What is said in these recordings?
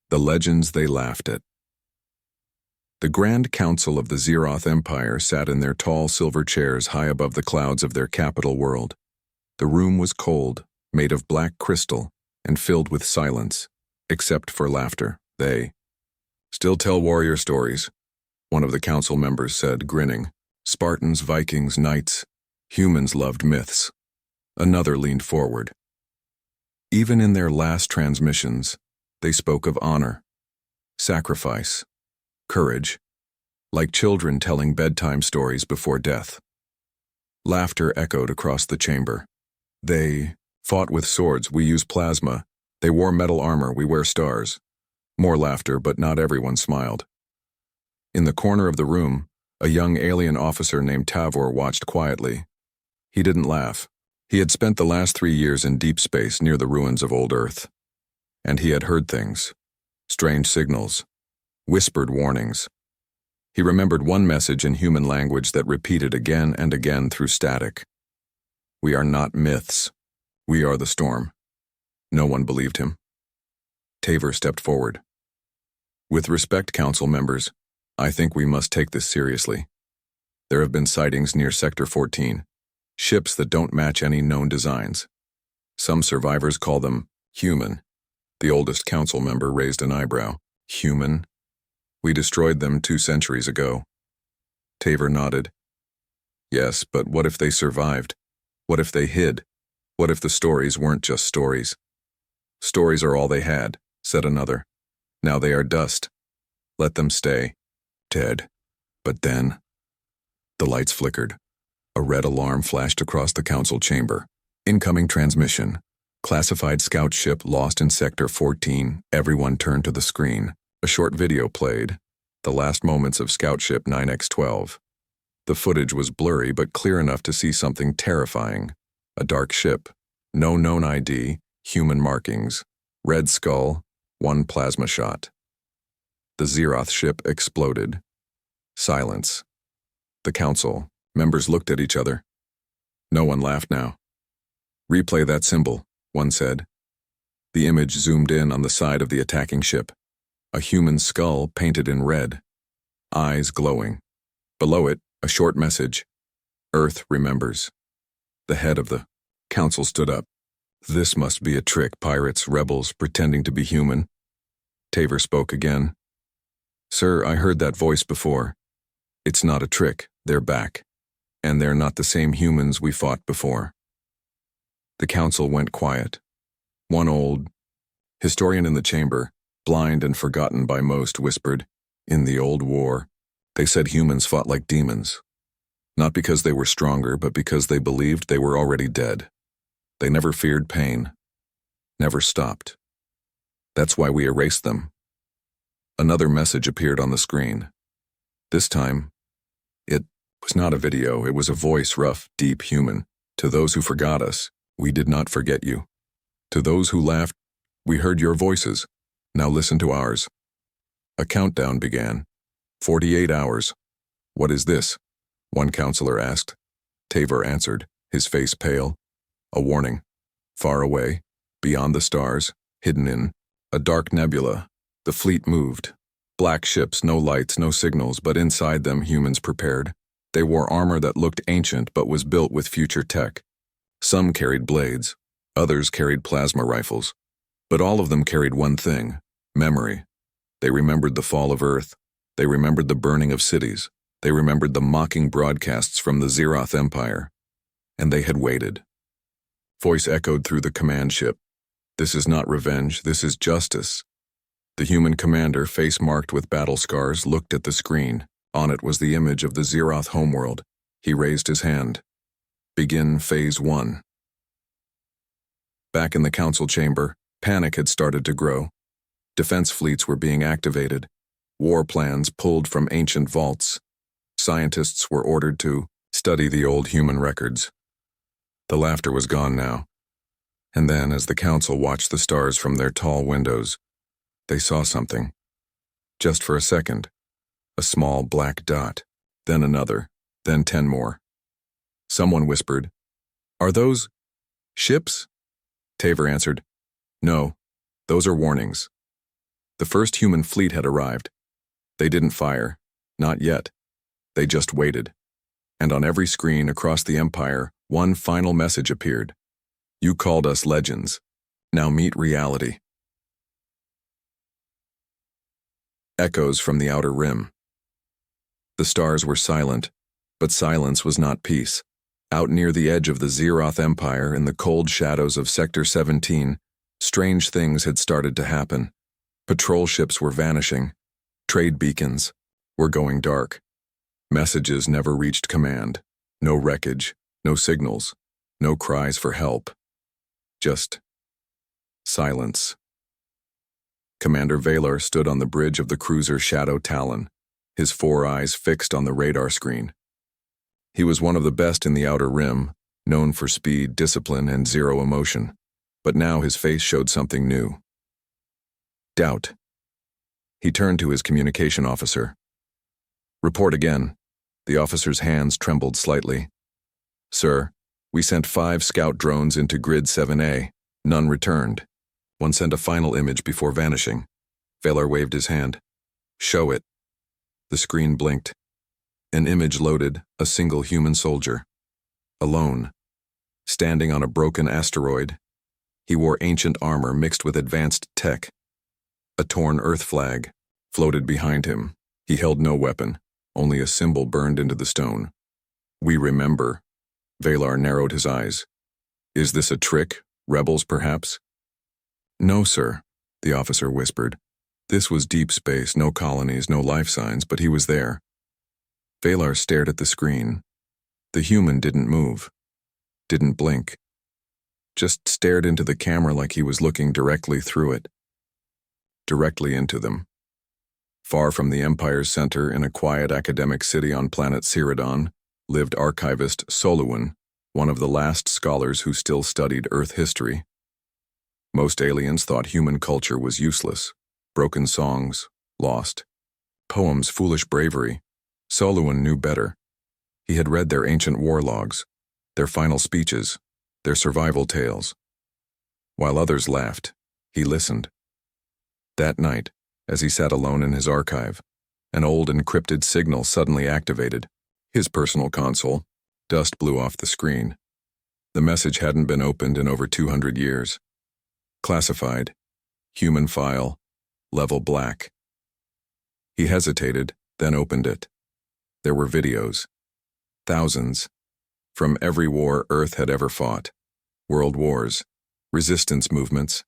The legends they laughed at. The Grand Council of the Zeroth Empire sat in their tall silver chairs high above the clouds of their capital world. The room was cold, made of black crystal, and filled with silence, except for laughter. They still tell warrior stories, one of the council members said, grinning. Spartans, Vikings, knights. Humans loved myths. Another leaned forward. Even in their last transmissions, they spoke of honor, sacrifice, courage, like children telling bedtime stories before death. Laughter echoed across the chamber. They fought with swords, we use plasma. They wore metal armor, we wear stars. More laughter, but not everyone smiled. In the corner of the room, a young alien officer named Tavor watched quietly. He didn't laugh. He had spent the last 3 years in deep space near the ruins of old Earth. And he had heard things. Strange signals. Whispered warnings. He remembered one message in human language that repeated again and again through static. We are not myths. We are the storm. No one believed him. Tavor stepped forward. With respect, council members, I think we must take this seriously. There have been sightings near Sector 14, ships that don't match any known designs. Some survivors call them human. The oldest council member raised an eyebrow. Human? We destroyed them 2 centuries ago. Tavor nodded. Yes, but what if they survived? What if they hid? What if the stories weren't just stories? Stories are all they had, said another. Now they are dust. Let them stay. Dead. But then... The lights flickered. A red alarm flashed across the council chamber. Incoming transmission. Classified scout ship lost in Sector 14. Everyone turned to the screen. A short video played. The last moments of scout ship 9X12. The footage was blurry but clear enough to see something terrifying. A dark ship. No known ID. Human markings. Red skull. 1 plasma shot. The Zeroth ship exploded. Silence. The council members looked at each other. No one laughed now. Replay that symbol, one said. The image zoomed in on the side of the attacking ship. A human skull painted in red. Eyes glowing. Below it, a short message. Earth remembers. The head of the council stood up. This must be a trick, pirates, rebels, pretending to be human. Tavor spoke again. Sir, I heard that voice before. It's not a trick, they're back. And they're not the same humans we fought before. The council went quiet. One old historian in the chamber, blind and forgotten by most, whispered, in the old war, they said humans fought like demons. Not because they were stronger, but because they believed they were already dead. They never feared pain. Never stopped. That's why we erased them. Another message appeared on the screen. This time, it was not a video, it was a voice, rough, deep, human. To those who forgot us, we did not forget you. To those who laughed, we heard your voices. Now listen to ours. A countdown began. 48 hours. What is this? One counselor asked. Tavor answered, his face pale. A warning. Far away, beyond the stars, hidden in a dark nebula, the fleet moved. Black ships, no lights, no signals, but inside them humans prepared. They wore armor that looked ancient but was built with future tech. Some carried blades, others carried plasma rifles. But all of them carried one thing, memory. They remembered the fall of Earth. They remembered the burning of cities. They remembered the mocking broadcasts from the Zeroth Empire. And they had waited. Voice echoed through the command ship. This is not revenge, this is justice. The human commander, face marked with battle scars, looked at the screen. On it was the image of the Zeroth homeworld. He raised his hand. Begin Phase 1. Back in the council chamber, panic had started to grow. Defense fleets were being activated. War plans pulled from ancient vaults. Scientists were ordered to study the old human records. The laughter was gone now. And then, as the council watched the stars from their tall windows, they saw something. Just for a second. A small black dot. Then another. Then 10 more. Someone whispered, "Are those ships?" Tavor answered, "No, those are warnings." The first human fleet had arrived. They didn't fire. Not yet. They just waited. And on every screen across the Empire, one final message appeared. You called us legends. Now meet reality. Echoes from the outer rim. The stars were silent, but silence was not peace. Out near the edge of the Zeroth Empire, in the cold shadows of Sector 17, strange things had started to happen. Patrol ships were vanishing. Trade beacons were going dark. Messages never reached command. No wreckage, no signals, no cries for help. Just silence. Commander Valar stood on the bridge of the cruiser Shadow Talon, his 4 eyes fixed on the radar screen. He was one of the best in the Outer Rim, known for speed, discipline, and zero emotion, but now his face showed something new. Doubt. He turned to his communication officer. Report again. The officer's hands trembled slightly. Sir, we sent 5 scout drones into Grid 7A. None returned. One sent a final image before vanishing. Valar waved his hand. Show it. The screen blinked. An image loaded, a single human soldier. Alone. Standing on a broken asteroid. He wore ancient armor mixed with advanced tech. A torn Earth flag floated behind him. He held no weapon, only a symbol burned into the stone. We remember. Valar narrowed his eyes. Is this a trick? Rebels, perhaps? No, sir, the officer whispered. This was deep space, no colonies, no life signs, but he was there. Valar stared at the screen. The human didn't move, didn't blink, just stared into the camera like he was looking directly through it. Directly into them. Far from the Empire's center, in a quiet academic city on planet Cyrodion, lived archivist Soluin, one of the last scholars who still studied Earth history. Most aliens thought human culture was useless. Broken songs, lost. Poems, foolish bravery. Soluin knew better. He had read their ancient war logs, their final speeches, their survival tales. While others laughed, he listened. That night, as he sat alone in his archive, an old encrypted signal suddenly activated. His personal console. Dust blew off the screen. The message hadn't been opened in over 200 years. Classified. Human file. Level black. He hesitated, then opened it. There were videos. Thousands. From every war Earth had ever fought. World wars. Resistance movements.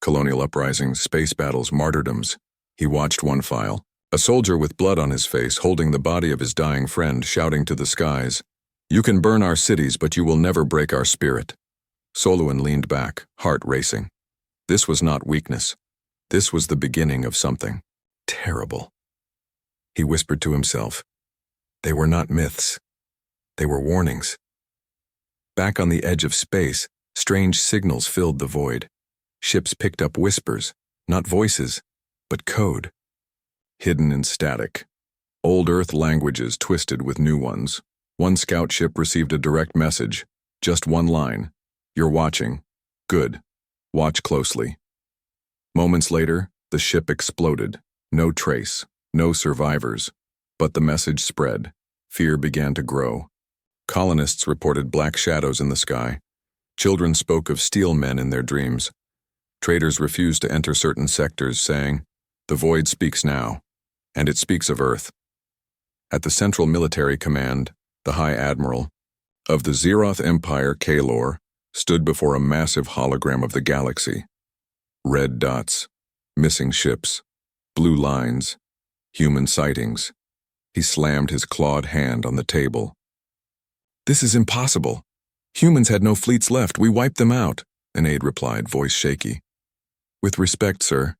Colonial uprisings, space battles, martyrdoms. He watched one file. A soldier with blood on his face holding the body of his dying friend, shouting to the skies, "You can burn our cities, but you will never break our spirit." Soluin leaned back, heart racing. This was not weakness. This was the beginning of something terrible. He whispered to himself. They were not myths. They were warnings. Back on the edge of space, strange signals filled the void. Ships picked up whispers, not voices, but code. Hidden in static. Old Earth languages twisted with new ones. One scout ship received a direct message. Just one line. You're watching. Good. Watch closely. Moments later, the ship exploded. No trace. No survivors. But the message spread. Fear began to grow. Colonists reported black shadows in the sky. Children spoke of steel men in their dreams. Traders refused to enter certain sectors, saying, "The void speaks now, and it speaks of Earth." At the Central Military Command, the High Admiral of the Zeroth Empire, Kalor, stood before a massive hologram of the galaxy. Red dots, missing ships, blue lines, human sightings. He slammed his clawed hand on the table. "This is impossible. Humans had no fleets left. We wiped them out," an aide replied, voice shaky. "With respect, sir,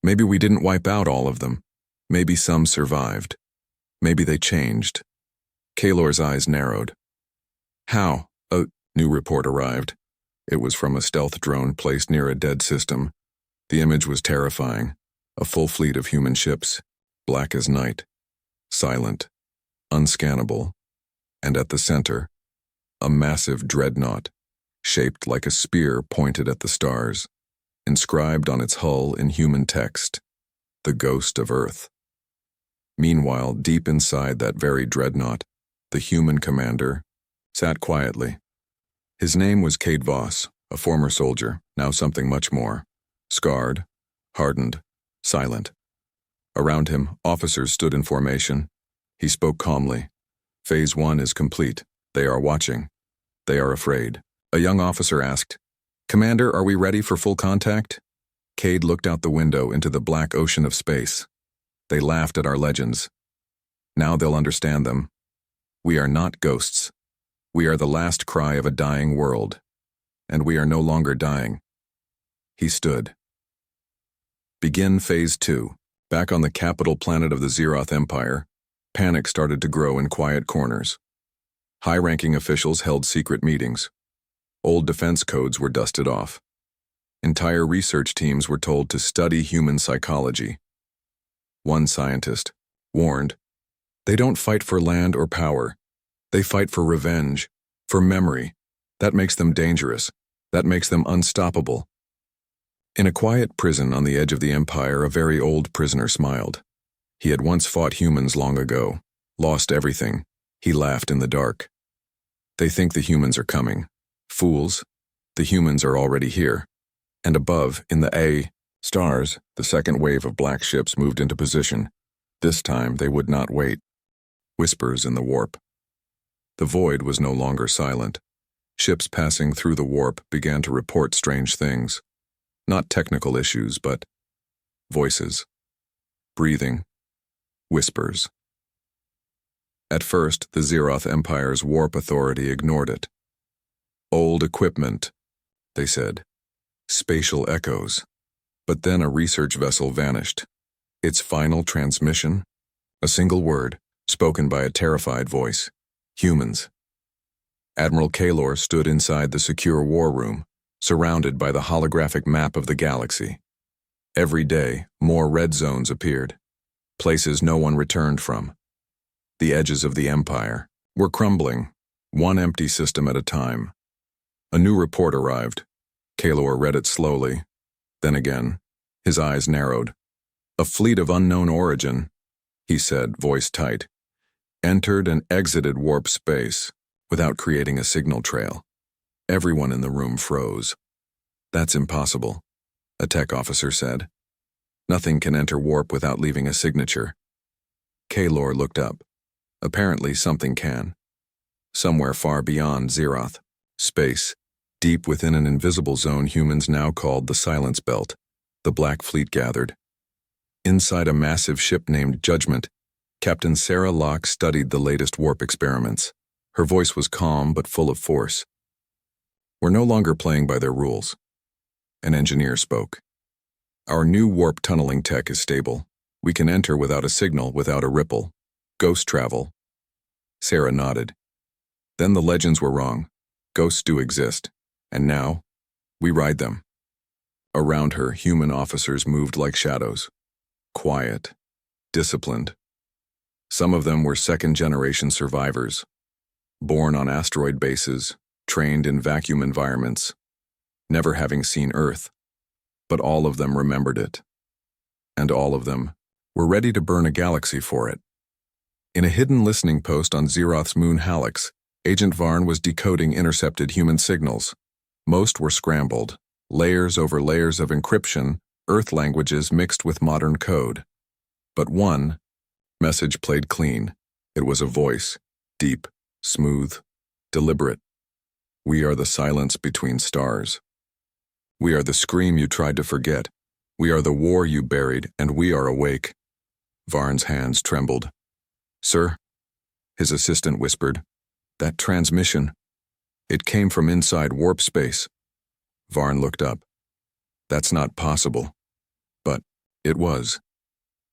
maybe we didn't wipe out all of them. Maybe some survived. Maybe they changed." Kalor's eyes narrowed. "How?" A new report arrived. It was from a stealth drone placed near a dead system. The image was terrifying. A full fleet of human ships, black as night, silent, unscannable, and at the center, a massive dreadnought, shaped like a spear pointed at the stars, inscribed on its hull in human text, the ghost of Earth. Meanwhile, deep inside that very dreadnought, the human commander sat quietly. His name was Cade Voss, a former soldier, now something much more. Scarred, hardened, silent. Around him, officers stood in formation. He spoke calmly. Phase 1 is complete. They are watching. They are afraid. A young officer asked, "Commander, are we ready for full contact?" Cade looked out the window into the black ocean of space. They laughed at our legends. Now they'll understand them. We are not ghosts. We are the last cry of a dying world. And we are no longer dying. He stood. Begin Phase 2. Back on the capital planet of the Zeroth Empire, panic started to grow in quiet corners. High-ranking officials held secret meetings. Old defense codes were dusted off. Entire research teams were told to study human psychology. One scientist warned, "They don't fight for land or power. They fight for revenge, for memory. That makes them dangerous. That makes them unstoppable." In a quiet prison on the edge of the Empire, a very old prisoner smiled. He had once fought humans long ago, lost everything. He laughed in the dark. "They think the humans are coming. Fools. The humans are already here." And above, in the A stars, the second wave of black ships moved into position. This time they would not wait. Whispers in the warp. The void was no longer silent. Ships passing through the warp began to report strange things. Not technical issues, but voices. Breathing. Whispers. At first, the Zeroth Empire's warp authority ignored it. "Old equipment," they said. "Spatial echoes." But then a research vessel vanished. Its final transmission? A single word, spoken by a terrified voice. "Humans." Admiral Kaylor stood inside the secure war room, surrounded by the holographic map of the galaxy. Every day, more red zones appeared, places no one returned from. The edges of the Empire were crumbling, one empty system at a time. A new report arrived. Kaylor read it slowly. Then again, his eyes narrowed. "A fleet of unknown origin," he said, voice tight, "entered and exited warp space without creating a signal trail." Everyone in the room froze. "That's impossible," a tech officer said. "Nothing can enter warp without leaving a signature." Kaylor looked up. Apparently something can. Somewhere far beyond Zeroth, space, deep within an invisible zone humans now called the Silence Belt, the Black Fleet gathered. Inside a massive ship named Judgment, Captain Sarah Locke studied the latest warp experiments. Her voice was calm but full of force. "We're no longer playing by their rules." An engineer spoke. "Our new warp tunneling tech is stable. We can enter without a signal, without a ripple. Ghost travel." Sarah nodded. "Then the legends were wrong. Ghosts do exist. And now, we ride them." Around her, human officers moved like shadows. Quiet. Disciplined. Some of them were second-generation survivors. Born on asteroid bases, trained in vacuum environments, never having seen Earth. But all of them remembered it. And all of them were ready to burn a galaxy for it. In a hidden listening post on Zeroth's moon Hallex, Agent Varn was decoding intercepted human signals. Most were scrambled, layers over layers of encryption, Earth languages mixed with modern code. But one message played clean. It was a voice, deep, smooth, deliberate. "We are the silence between stars. We are the scream you tried to forget. We are the war you buried, and we are awake." Varn's hands trembled. "Sir," his assistant whispered, "that transmission, it came from inside warp space." Varn looked up. "That's not possible." But it was,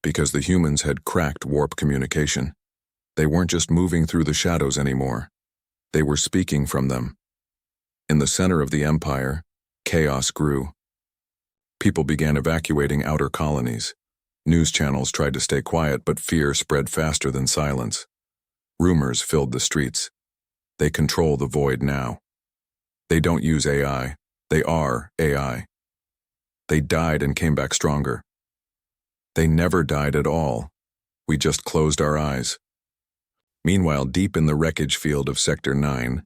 because the humans had cracked warp communication. They weren't just moving through the shadows anymore. They were speaking from them. In the center of the Empire, chaos grew. People began evacuating outer colonies. News channels tried to stay quiet, but fear spread faster than silence. Rumors filled the streets. They control the void now. They don't use AI. They are AI. They died and came back stronger. They never died at all. We just closed our eyes. Meanwhile, deep in the wreckage field of Sector 9,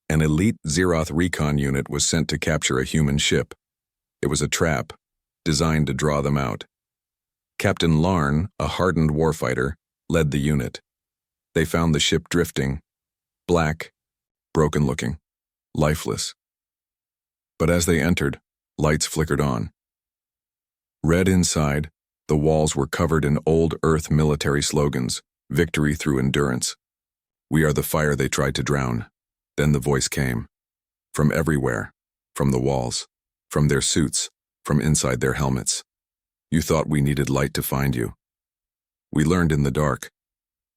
an elite Zeroth recon unit was sent to capture a human ship. It was a trap, designed to draw them out. Captain Larn, a hardened warfighter, led the unit. They found the ship drifting, black, broken-looking, lifeless. But as they entered, lights flickered on. Red inside, the walls were covered in old Earth military slogans, victory through endurance. We are the fire they tried to drown. Then the voice came. From everywhere, from the walls, from their suits, from inside their helmets. You thought we needed light to find you. We learned in the dark.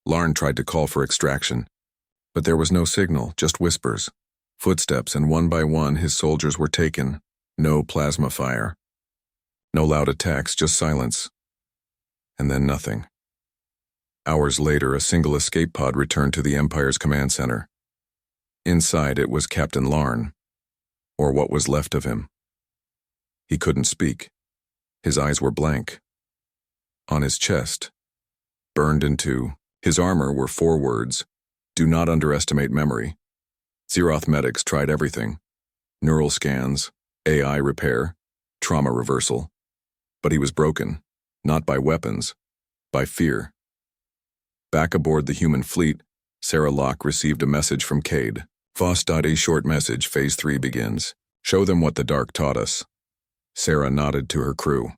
Larn tried to call for extraction, but there was no signal, just whispers, footsteps, and one by one his soldiers were taken. No plasma fire. No loud attacks, just silence. And then nothing. Hours later, a single escape pod returned to the Empire's command center. Inside it was Captain Larn, or what was left of him. He couldn't speak. His eyes were blank. On his chest, burned into his armor, were 4 words: do not underestimate memory. Zeroth medics tried everything: neural scans, AI repair, trauma reversal. But he was broken, not by weapons, by fear. Back aboard the human fleet, Sarah Locke received a message from Cade. Voss.A short message, Phase 3 begins. Show them what the dark taught us. Sarah nodded to her crew.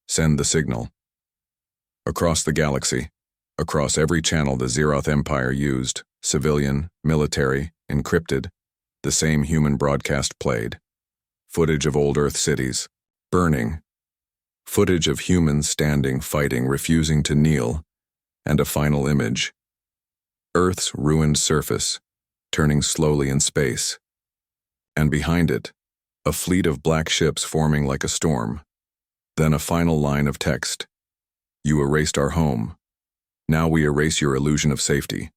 Send the signal. Across the galaxy, across every channel the Zeroth Empire used, civilian, military, encrypted, the same human broadcast played. Footage of old Earth cities, burning. Footage of humans standing, fighting, refusing to kneel. And a final image. Earth's ruined surface, turning slowly in space. And behind it, a fleet of black ships forming like a storm. Then a final line of text. You erased our home. Now we erase your illusion of safety.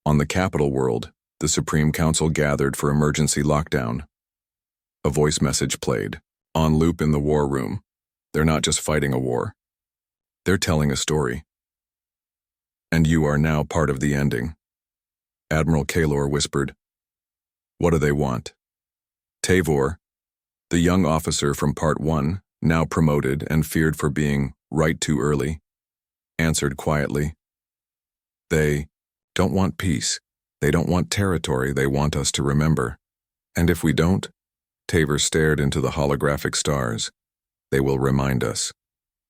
On the capital world, the Supreme Council gathered for emergency lockdown. A voice message played, on loop in the war room. They're not just fighting a war. They're telling a story. And you are now part of the ending. Admiral Kahlor whispered. What do they want? Tavor, the young officer from Part 1, now promoted and feared for being right too early, answered quietly. They don't want peace. They don't want territory. They want us to remember. And if we don't, Tavor stared into the holographic stars. They will remind us.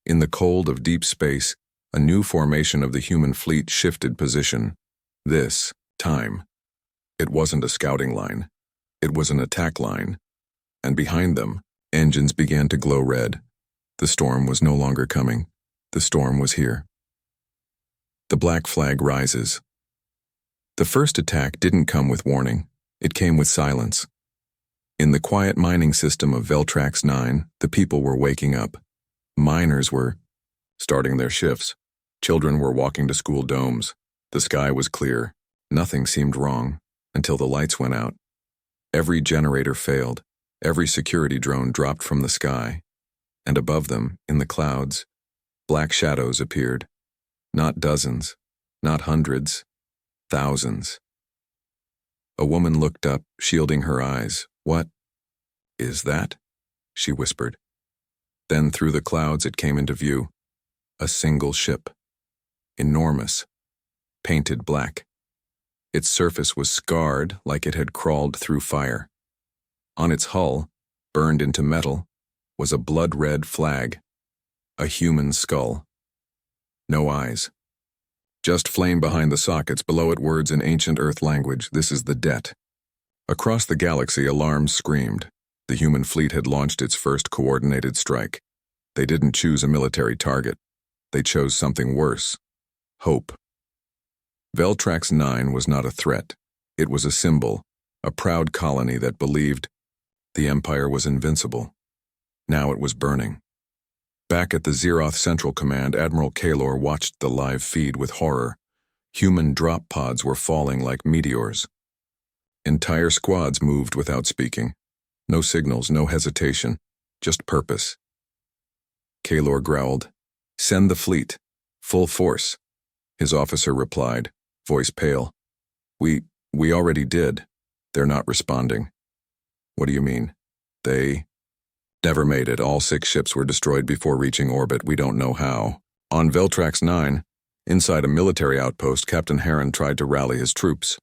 In the cold of deep space, a new formation of the human fleet shifted position. This time, it wasn't a scouting line. It was an attack line. And behind them, engines began to glow red. The storm was no longer coming. The storm was here. The black flag rises. The first attack didn't come with warning. It came with silence. In the quiet mining system of Veltrax 9, the people were waking up. Miners were starting their shifts. Children were walking to school domes. The sky was clear. Nothing seemed wrong until the lights went out. Every generator failed. Every security drone dropped from the sky. And above them, in the clouds, black shadows appeared. Not dozens, not hundreds, thousands. A woman looked up, shielding her eyes. What is that? She whispered. Then through the clouds it came into view. A single ship. Enormous. Painted black. Its surface was scarred like it had crawled through fire. On its hull, burned into metal, was a blood-red flag. A human skull. No eyes. Just flame behind the sockets, below it words in ancient Earth language. This is the debt. Across the galaxy, alarms screamed. The human fleet had launched its first coordinated strike. They didn't choose a military target. They chose something worse. Hope. Veltrax 9 was not a threat. It was a symbol, a proud colony that believed the Empire was invincible. Now it was burning. Back at the Zeroth Central Command, Admiral Kahlor watched the live feed with horror. Human drop pods were falling like meteors. Entire squads moved without speaking. No signals, no hesitation, just purpose. Kahlor growled, Send the fleet. Full force. His officer replied, voice pale. We already did. They're not responding. What do you mean? They never made it. All 6 ships were destroyed before reaching orbit. We don't know how. On Veltrax 9, inside a military outpost, Captain Heron tried to rally his troops.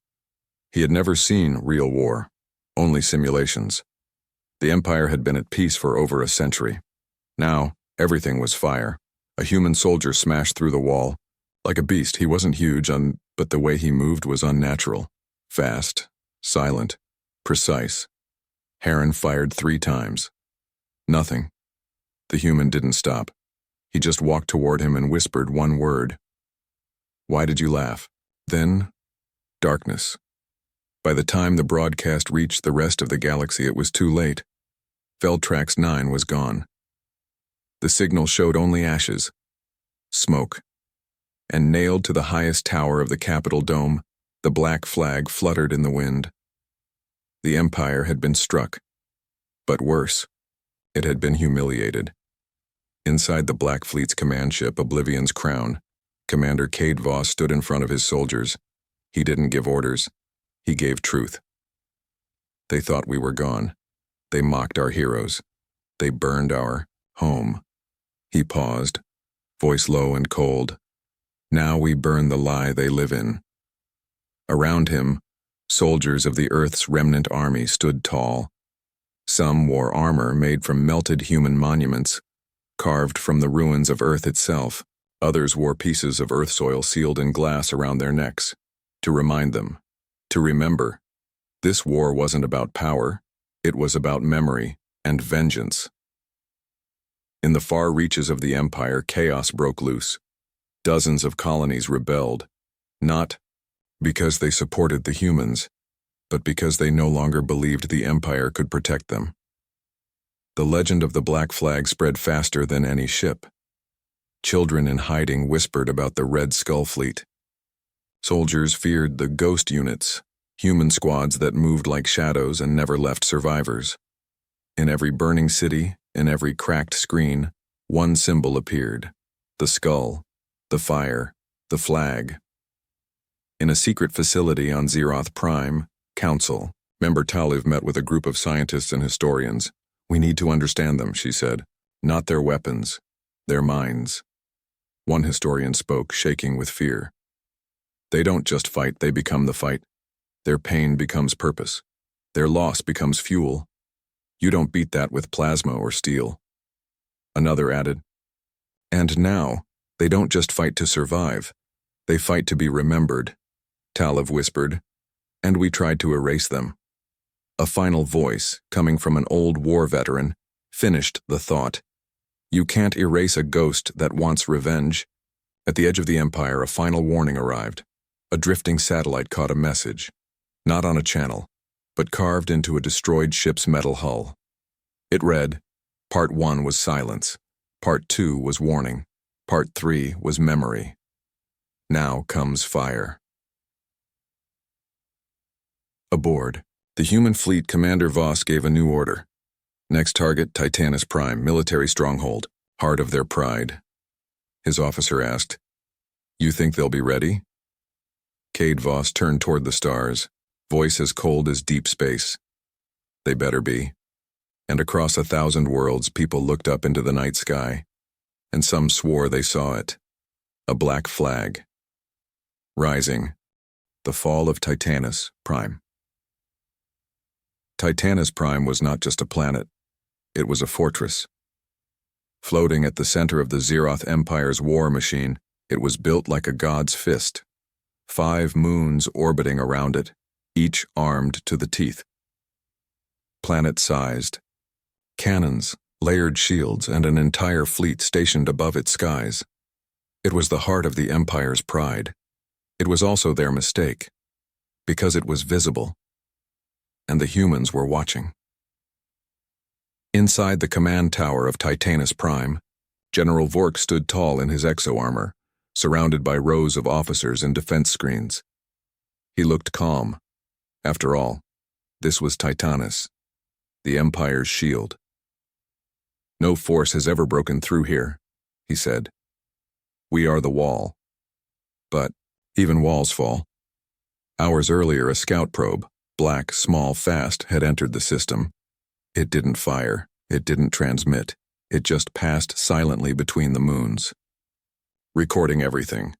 He had never seen real war, only simulations. The Empire had been at peace for over a century. Now, everything was fire. A human soldier smashed through the wall. Like a beast, he wasn't huge, but the way he moved was unnatural. Fast, silent, precise. Heron fired 3 times. Nothing. The human didn't stop. He just walked toward him and whispered one word. Why did you laugh? Then, darkness. By the time the broadcast reached the rest of the galaxy, it was too late. Veltrax 9 was gone. The signal showed only ashes, smoke, and nailed to the highest tower of the Capitol dome, the black flag fluttered in the wind. The Empire had been struck, but worse, it had been humiliated. Inside the Black Fleet's command ship, Oblivion's Crown, Commander Cade Voss stood in front of his soldiers. He didn't give orders. He gave truth. They thought we were gone. They mocked our heroes. They burned our home. He paused, voice low and cold. Now we burn the lie they live in. Around him, soldiers of the Earth's remnant army stood tall. Some wore armor made from melted human monuments, carved from the ruins of Earth itself. Others wore pieces of Earth soil sealed in glass around their necks, to remind them, to remember. This war wasn't about power, it was about memory and vengeance. In the far reaches of the Empire, chaos broke loose. Dozens of colonies rebelled, not because they supported the humans, but because they no longer believed the Empire could protect them. The legend of the Black Flag spread faster than any ship. Children in hiding whispered about the Red Skull Fleet. Soldiers feared the ghost units, human squads that moved like shadows and never left survivors. In every burning city, in every cracked screen, one symbol appeared: the skull, the fire, the flag. In a secret facility on Zeroth Prime, Council, member Taliv met with a group of scientists and historians. We need to understand them, she said. Not their weapons, their minds. One historian spoke, shaking with fear. They don't just fight, they become the fight. Their pain becomes purpose. Their loss becomes fuel. You don't beat that with plasma or steel. Another added. And now, they don't just fight to survive. They fight to be remembered. Taliv whispered, and we tried to erase them. A final voice, coming from an old war veteran, finished the thought. You can't erase a ghost that wants revenge. At the edge of the Empire, a final warning arrived. A drifting satellite caught a message. Not on a channel, but carved into a destroyed ship's metal hull. It read, Part 1 was silence. Part 2 was warning. Part 3 was memory. Now comes fire. Aboard, the human fleet Commander Voss gave a new order. Next target, Titanus Prime, military stronghold, heart of their pride. His officer asked, You think they'll be ready? Cade Voss turned toward the stars, voice as cold as deep space. They better be. And across 1,000 worlds, people looked up into the night sky, and some swore they saw it. A black flag. Rising. The fall of Titanus Prime. Titanus Prime was not just a planet. It was a fortress. Floating at the center of the Zeroth Empire's war machine, it was built like a god's fist. 5 moons orbiting around it, each armed to the teeth. Planet-sized. Cannons, layered shields, and an entire fleet stationed above its skies. It was the heart of the Empire's pride. It was also their mistake, because it was visible, and the humans were watching. Inside the command tower of Titanus Prime, General Vork stood tall in his exo-armor, surrounded by rows of officers and defense screens. He looked calm. After all, this was Titanus, the Empire's shield. No force has ever broken through here, he said. We are the wall. But even walls fall. Hours earlier, a scout probe, black, small, fast, had entered the system. It didn't fire. It didn't transmit. It just passed silently between the moons, recording everything.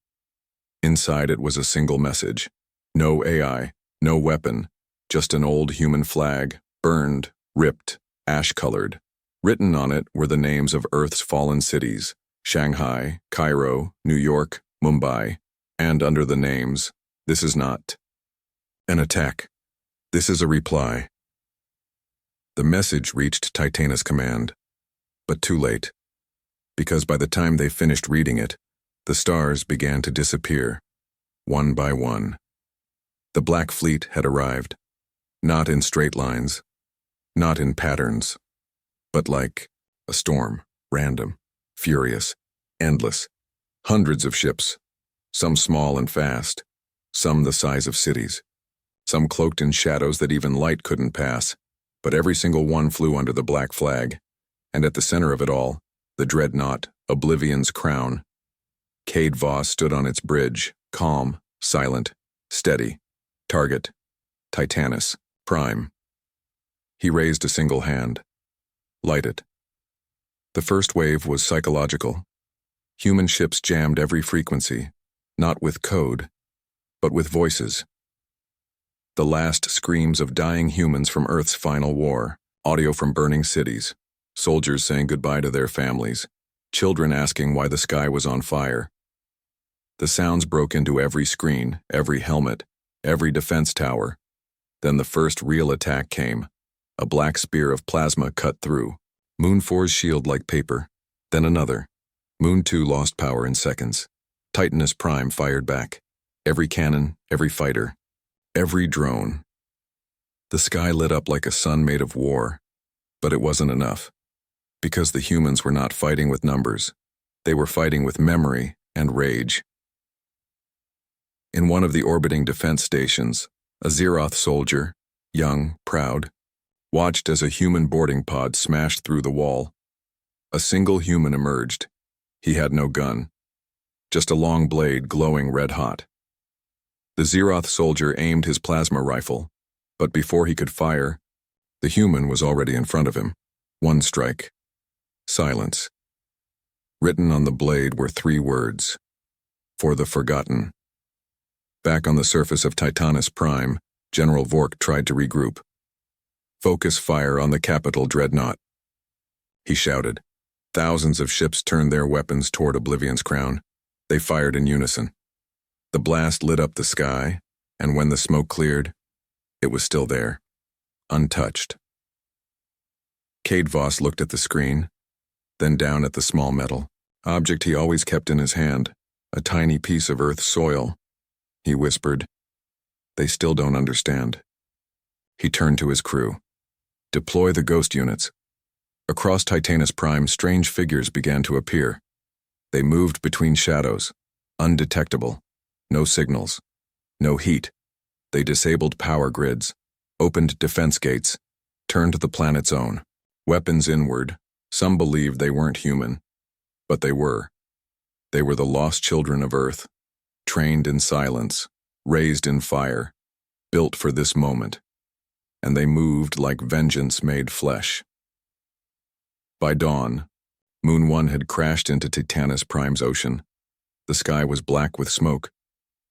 Inside it was a single message. No AI, no weapon, just an old human flag, burned, ripped, ash-colored. Written on it were the names of Earth's fallen cities, Shanghai, Cairo, New York, Mumbai, and under the names, this is not an attack. This is a reply. The message reached Titanus Command, but too late, because by the time they finished reading it, the stars began to disappear, one by one. The Black Fleet had arrived, not in straight lines, not in patterns, but like a storm, random, furious, endless. Hundreds of ships, some small and fast, some the size of cities, some cloaked in shadows that even light couldn't pass, but every single one flew under the black flag, and at the center of it all, the dreadnought, Oblivion's crown. Cade Voss stood on its bridge, calm, silent, steady. Target, Titanus, Prime. He raised a single hand. Light it. The first wave was psychological. Human ships jammed every frequency, not with code, but with voices. The last screams of dying humans from Earth's final war, audio from burning cities, soldiers saying goodbye to their families, children asking why the sky was on fire. The sounds broke into every screen, every helmet, every defense tower. Then the first real attack came. A black spear of plasma cut through. Moon 4's shield like paper. Then another. Moon 2 lost power in seconds. Titanus Prime fired back. Every cannon, every fighter, every drone. The sky lit up like a sun made of war. But it wasn't enough. Because the humans were not fighting with numbers. They were fighting with memory and rage. In one of the orbiting defense stations, a Zeroth soldier, young, proud, watched as a human boarding pod smashed through the wall. A single human emerged. He had no gun, just a long blade glowing red-hot. The Zeroth soldier aimed his plasma rifle, but before he could fire, the human was already in front of him. One strike. Silence. Written on the blade were 3 words. For the forgotten. Back on the surface of Titanus Prime, General Vork tried to regroup. Focus fire on the capital dreadnought. He shouted. Thousands of ships turned their weapons toward Oblivion's crown. They fired in unison. The blast lit up the sky, and when the smoke cleared, it was still there, untouched. Cade Voss looked at the screen, then down at the small metal object he always kept in his hand, a tiny piece of Earth's soil. He whispered, "They still don't understand." He turned to his crew. "Deploy the ghost units." Across Titanus Prime, strange figures began to appear. They moved between shadows, undetectable. No signals, no heat. They disabled power grids, opened defense gates, turned the planet's own. Weapons inward. Some believed they weren't human, but they were. They were the lost children of Earth, trained in silence, raised in fire, built for this moment. And they moved like vengeance made flesh. By dawn, Moon 1 had crashed into Titanus Prime's ocean. The sky was black with smoke.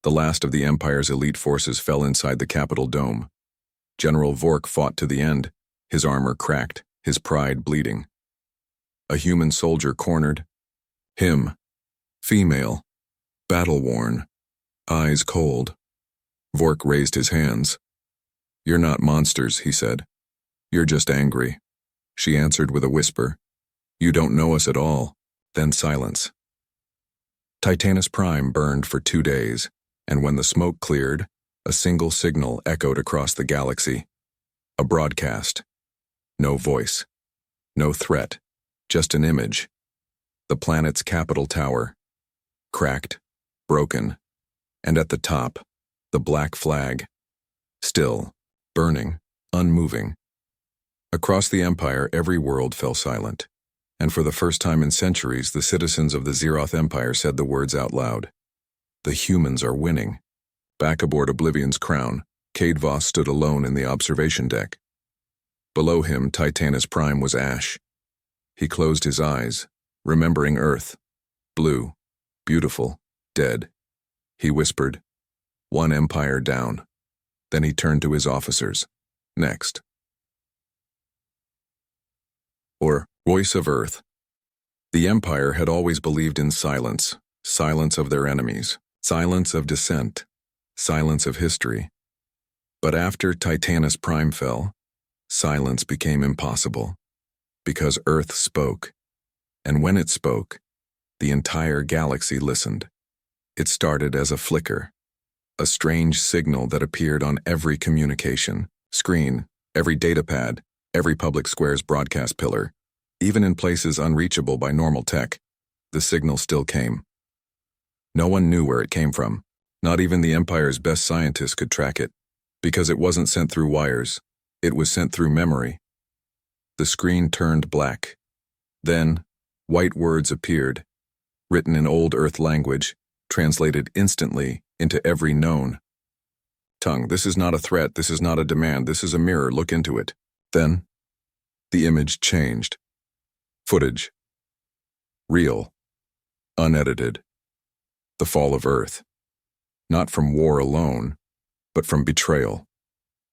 The last of the Empire's elite forces fell inside the Capitol dome. General Vork fought to the end, his armor cracked, his pride bleeding. A human soldier cornered. Him, female, battle-worn, eyes cold. Vork raised his hands. "You're not monsters," he said. "You're just angry." She answered with a whisper. "You don't know us at all." Then silence. Titanus Prime burned for 2 days, and when the smoke cleared, a single signal echoed across the galaxy. A broadcast. No voice. No threat. Just an image. The planet's capital tower. Cracked. Broken. And at the top, the black flag. Still. Burning. Unmoving. Across the Empire, every world fell silent. And for the first time in centuries, the citizens of the Zeroth Empire said the words out loud. The humans are winning. Back aboard Oblivion's crown, Cade Voss stood alone in the observation deck. Below him, Titanus Prime was ash. He closed his eyes, remembering Earth. Blue, beautiful, dead. He whispered, "One empire down." Then he turned to his officers. Next. Or, Voice of Earth. The Empire had always believed in silence, silence of their enemies, silence of dissent, silence of history. But after Titanus Prime fell, silence became impossible, because Earth spoke, and when it spoke, the entire galaxy listened. It started as a flicker, a strange signal that appeared on every communication screen, every datapad, every public square's broadcast pillar. Even in places unreachable by normal tech, the signal still came. No one knew where it came from. Not even the Empire's best scientists could track it, because it wasn't sent through wires. It was sent through memory. The screen turned black. Then, white words appeared, written in old Earth language, translated instantly into every known tongue. This is not a threat, this is not a demand, this is a mirror, look into it. Then, the image changed. Footage. Real. Unedited. The fall of Earth. Not from war alone, but from betrayal.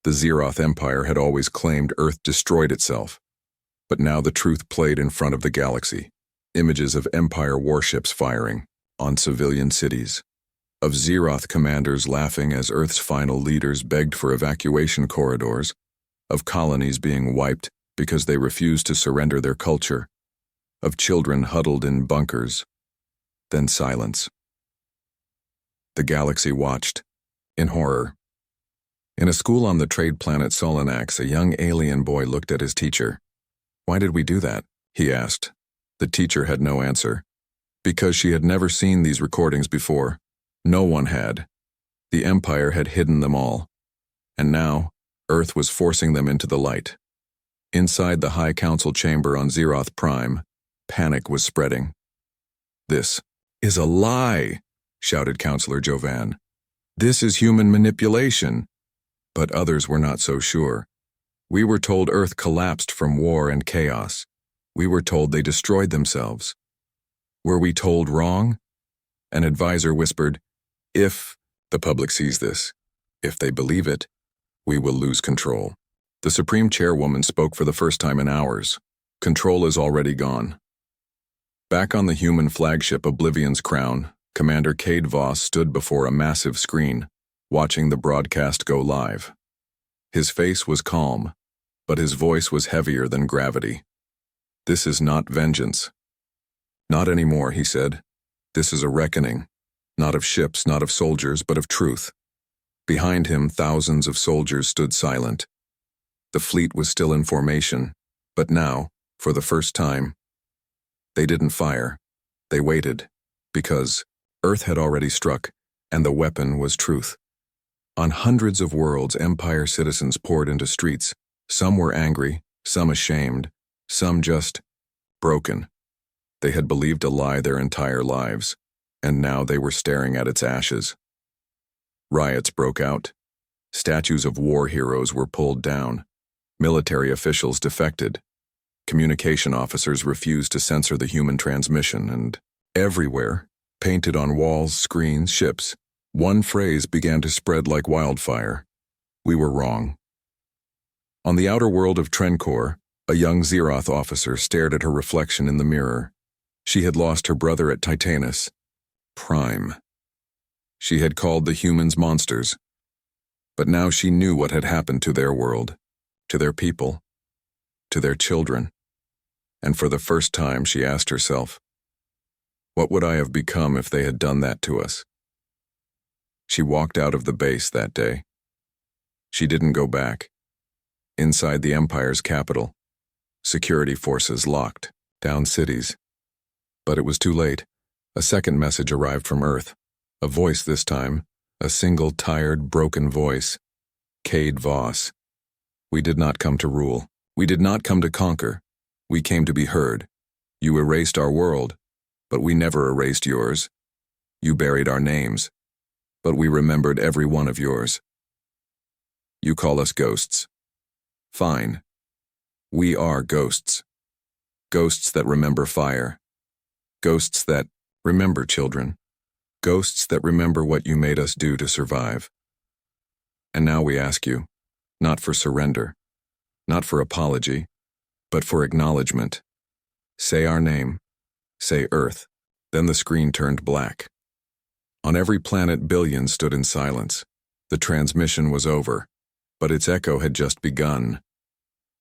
The Zeroth Empire had always claimed Earth destroyed itself, but now the truth played in front of the galaxy. Images of Empire warships firing on civilian cities, of Zeroth commanders laughing as Earth's final leaders begged for evacuation corridors, of colonies being wiped because they refused to surrender their culture, of children huddled in bunkers, then silence. The galaxy watched, in horror. In a school on the trade planet Solanax, a young alien boy looked at his teacher. "Why did we do that?" he asked. The teacher had no answer. Because she had never seen these recordings before. No one had. The Empire had hidden them all. And now, Earth was forcing them into the light. Inside the High Council chamber on Zeroth Prime, panic was spreading. "This is a lie," shouted Counselor Jovan. "This is human manipulation." But others were not so sure. "We were told Earth collapsed from war and chaos. We were told they destroyed themselves." "Were we told wrong?" An advisor whispered, "If the public sees this, if they believe it, we will lose control." The Supreme Chairwoman spoke for the first time in hours. "Control is already gone." Back on the human flagship Oblivion's Crown, Commander Cade Voss stood before a massive screen, watching the broadcast go live. His face was calm, but his voice was heavier than gravity. "This is not vengeance." "Not anymore," he said. "This is a reckoning, not of ships, not of soldiers, but of truth." Behind him, thousands of soldiers stood silent. The fleet was still in formation, but now, for the first time, they didn't fire. They waited, because Earth had already struck, and the weapon was truth. On hundreds of worlds, Empire citizens poured into streets. Some were angry, some ashamed, some just broken. They had believed a lie their entire lives, and now they were staring at its ashes. Riots broke out. Statues of war heroes were pulled down. Military officials defected. Communication officers refused to censor the human transmission, and everywhere, painted on walls, screens, ships, one phrase began to spread like wildfire: "We were wrong." On the outer world of Trencor, a young Zeroth officer stared at her reflection in the mirror. She had lost her brother at Titanus Prime. She had called the humans monsters. But now she knew what had happened to their world, to their people, to their children. And for the first time she asked herself, what would I have become if they had done that to us? She walked out of the base that day. She didn't go back. Inside the Empire's capital, security forces locked down cities. But it was too late. A second message arrived from Earth. A voice this time, a single tired, broken voice. Cade Voss. "We did not come to rule. We did not come to conquer. We came to be heard. You erased our world, but we never erased yours. You buried our names, but we remembered every one of yours. You call us ghosts. Fine. We are ghosts. Ghosts that remember fire. Ghosts that remember children. Ghosts that remember what you made us do to survive. And now we ask you, not for surrender, not for apology, but for acknowledgement. Say our name. Say Earth. Then the screen turned black. On every planet, billions stood in silence. The transmission was over, but its echo had just begun.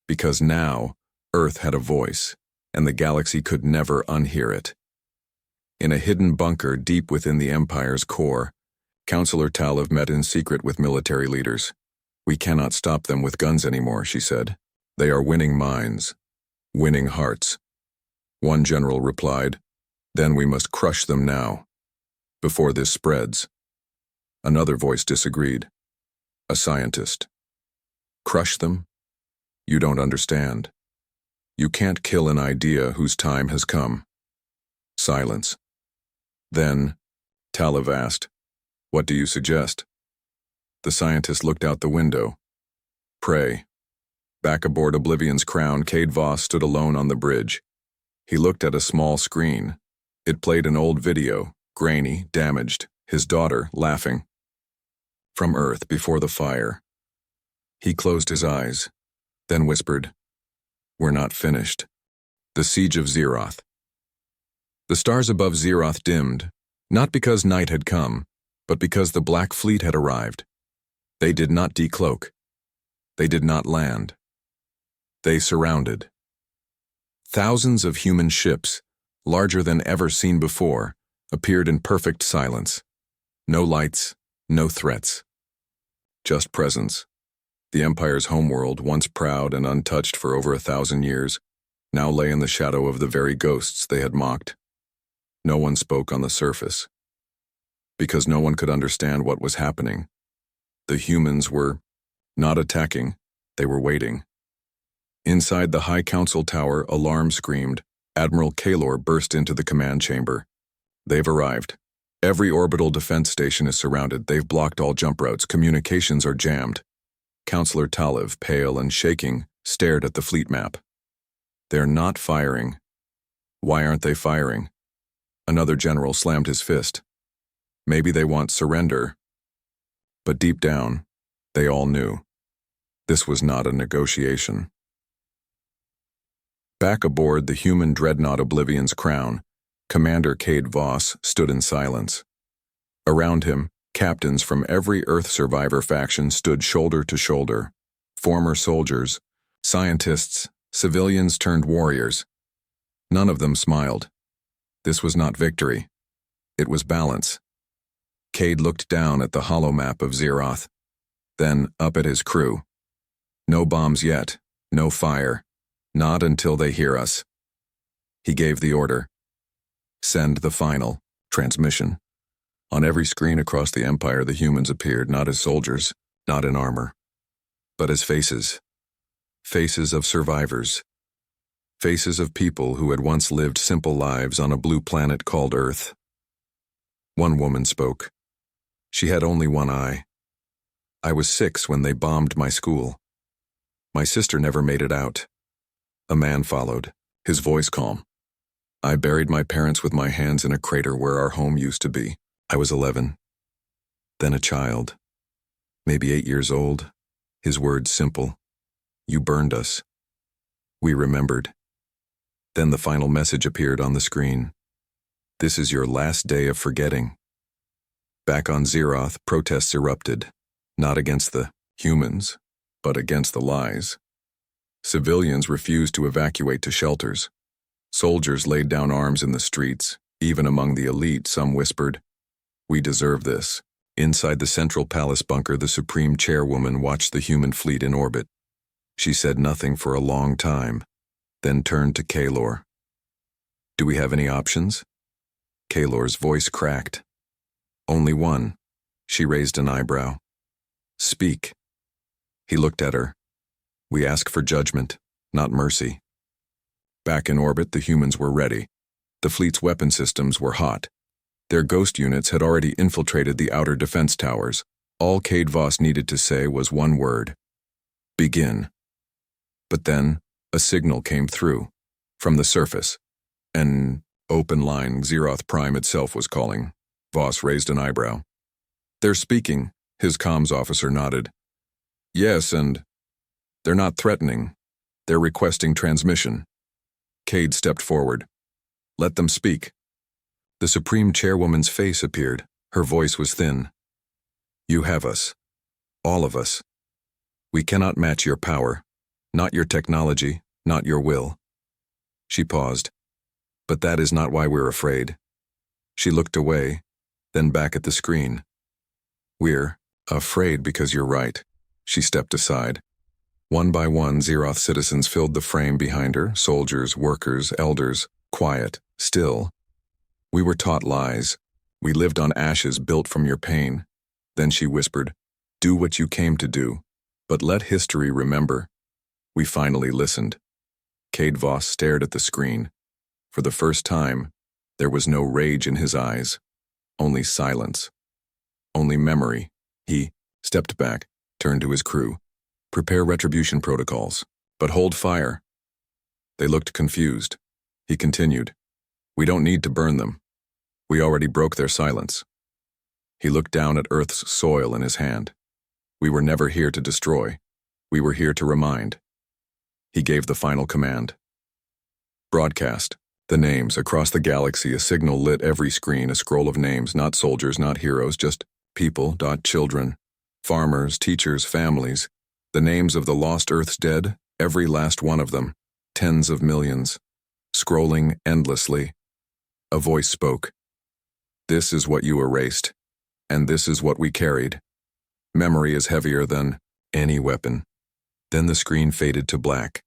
Because now, Earth had a voice, and the galaxy could never unhear it. In a hidden bunker deep within the Empire's core, Counselor Talev met in secret with military leaders. We cannot stop them with guns anymore, she said. They are winning minds, winning hearts. One general replied, then we must crush them now, before this spreads. Another voice disagreed. A scientist. Crush them? You don't understand. You can't kill an idea whose time has come. Silence. Then, Talev asked, what do you suggest? The scientist looked out the window. Pray. Back aboard Oblivion's crown, Cade Voss stood alone on the bridge. He looked at a small screen. It played an old video, grainy, damaged, his daughter laughing. From Earth before the fire. He closed his eyes, then whispered, we're not finished. The Siege of Zeroth. The stars above Zeroth dimmed, not because night had come, but because the Black Fleet had arrived. They did not decloak. They did not land. They surrounded. Thousands of human ships, larger than ever seen before, appeared in perfect silence. No lights, no threats. Just presence. The Empire's homeworld, once proud and untouched for over 1,000 years, now lay in the shadow of the very ghosts they had mocked. No one spoke on the surface. Because no one could understand what was happening. The humans were not attacking, they were waiting. Inside the High Council Tower, alarm screamed. Admiral Kaylor burst into the command chamber. They've arrived. Every orbital defense station is surrounded. They've blocked all jump routes. Communications are jammed. Counselor Talev, pale and shaking, stared at the fleet map. They're not firing. Why aren't they firing? Another general slammed his fist. Maybe they want surrender. But deep down, they all knew. This was not a negotiation. Back aboard the human dreadnought Oblivion's crown, Commander Cade Voss stood in silence. Around him, captains from every Earth survivor faction stood shoulder to shoulder. Former soldiers, scientists, civilians turned warriors. None of them smiled. This was not victory. It was balance. Cade looked down at the hollow map of Zeroth, then up at his crew. No bombs yet, no fire, not until they hear us. He gave the order. Send the final transmission. On every screen across the Empire, the humans appeared not as soldiers, not in armor, but as faces. Faces of survivors. Faces of people who had once lived simple lives on a blue planet called Earth. One woman spoke. She had only one eye. I was 6 when they bombed my school. My sister never made it out. A man followed, his voice calm. I buried my parents with my hands in a crater where our home used to be. I was 11. Then a child. Maybe 8 years old. His words simple. You burned us. We remembered. Then the final message appeared on the screen. This is your last day of forgetting. Back on Zeroth, protests erupted, not against the humans, but against the lies. Civilians refused to evacuate to shelters. Soldiers laid down arms in the streets. Even among the elite, some whispered, we deserve this. Inside the Central Palace bunker, the Supreme Chairwoman watched the human fleet in orbit. She said nothing for a long time, then turned to Kaylor. Do we have any options? Kaylor's voice cracked. Only one. She raised an eyebrow. Speak. He looked at her. We ask for judgment, not mercy. Back in orbit, the humans were ready. The fleet's weapon systems were hot. Their ghost units had already infiltrated the outer defense towers. All Cade Voss needed to say was one word: begin. But then, a signal came through. From the surface. An open line Zeroth Prime itself was calling. Voss raised an eyebrow. "They're speaking," his comms officer nodded. "Yes, and they're not threatening. They're requesting transmission." Cade stepped forward. "Let them speak." The Supreme Chairwoman's face appeared. Her voice was thin. "You have us. All of us. We cannot match your power. Not your technology, not your will." She paused. "But that is not why we're afraid." She looked away, then back at the screen. "We're afraid because you're right." She stepped aside. One by one, Zeroth citizens filled the frame behind her, soldiers, workers, elders, quiet, still. "We were taught lies. We lived on ashes built from your pain." Then she whispered, "Do what you came to do, but let history remember." We finally listened. Cade Voss stared at the screen. For the first time, there was no rage in his eyes, only silence, only memory. He stepped back, turned to his crew. "Prepare retribution protocols, but hold fire." They looked confused. He continued, "We don't need to burn them. We already broke their silence." He looked down at Earth's soil in his hand. "We were never here to destroy. We were here to remind." He gave the final command. Broadcast. The names. Across the galaxy, a signal lit every screen, a scroll of names, not soldiers, not heroes, just people. Children, farmers, teachers, families. The names of the lost Earth's dead, every last one of them. Tens of millions. Scrolling endlessly. A voice spoke. "This is what you erased, and this is what we carried. Memory is heavier than any weapon." Then the screen faded to black.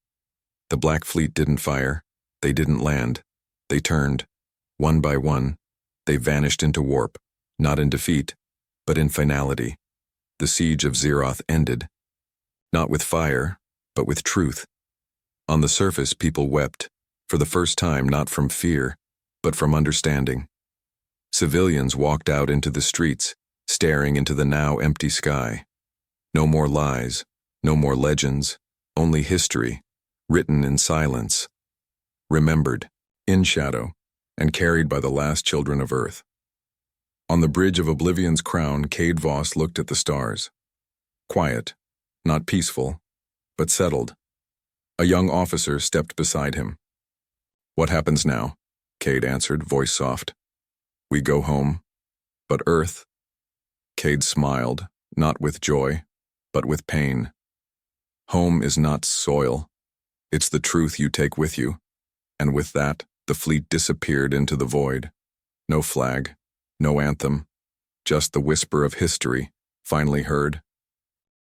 The Black Fleet didn't fire. They didn't land. They turned. One by one, they vanished into warp, not in defeat, but in finality. The siege of Zeroth ended. Not with fire, but with truth. On the surface, people wept, for the first time, not from fear, but from understanding. Civilians walked out into the streets, staring into the now empty sky. No more lies, no more legends, only history, written in silence. Remembered, in shadow, and carried by the last children of Earth. On the bridge of Oblivion's crown, Cade Voss looked at the stars. Quiet, not peaceful, but settled. A young officer stepped beside him. "What happens now?" Cade answered, voice soft. "We go home. But Earth?" Cade smiled, not with joy, but with pain. "Home is not soil. It's the truth you take with you." And with that, the fleet disappeared into the void. No flag, no anthem, just the whisper of history, finally heard.